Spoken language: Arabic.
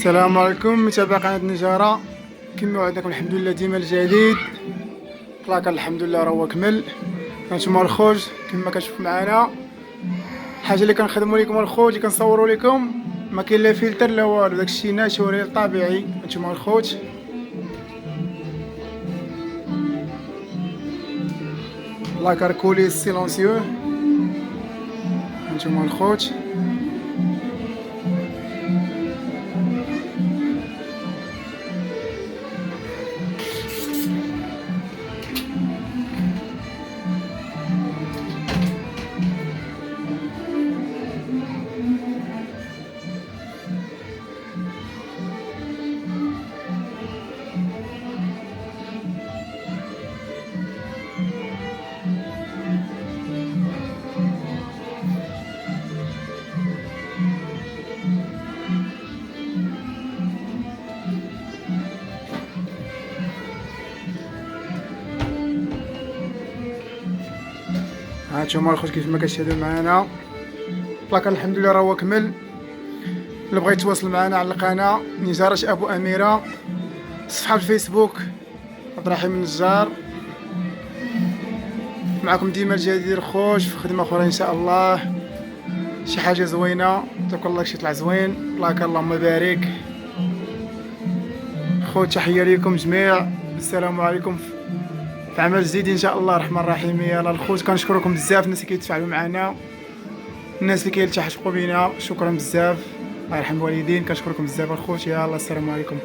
السلام عليكم متابع قناة النجارة. كما وعدناكم الحمد لله ديما الجديد. طلاق الحمد لله راهو كمل. هانتوما الخوج كما كتشوفوا معنا. الحاجه اللي كنخدموا لكم الخوج اللي كنصوروا لكم ما كاين لا فلتر لا والو، داكشي ناتشوريل طبيعي. هانتوما الخوج لاكار كوليس سيلونسيو. هانتوما الخوج هانتوما الخوت كيف ما كتشاهدوا معنا. البلاكار الحمد لله راهو كمل. اللي بغى يتواصل معنا على القناه نجارة ابو اميره، صفحه الفيسبوك عبد الرحيم النجار. معكم ديما الجديد الخوج في خدمه اخرى ان شاء الله، شي حاجه زوينه. تبارك الله شي طلع زوين. بلاكار اللهم بارك. خوت تحيه ليكم جميع، السلام عليكم في عمل جديد ان شاء الله الرحمن الرحيم. يلا الخوت كنشكركم بزاف الناس اللي كيتفاعلوا معنا، الناس اللي كيلتحقوا بينا، شكرا بزاف. الله يرحم الوالدين، كنشكركم بزاف الخوت. يلا السلام عليكم.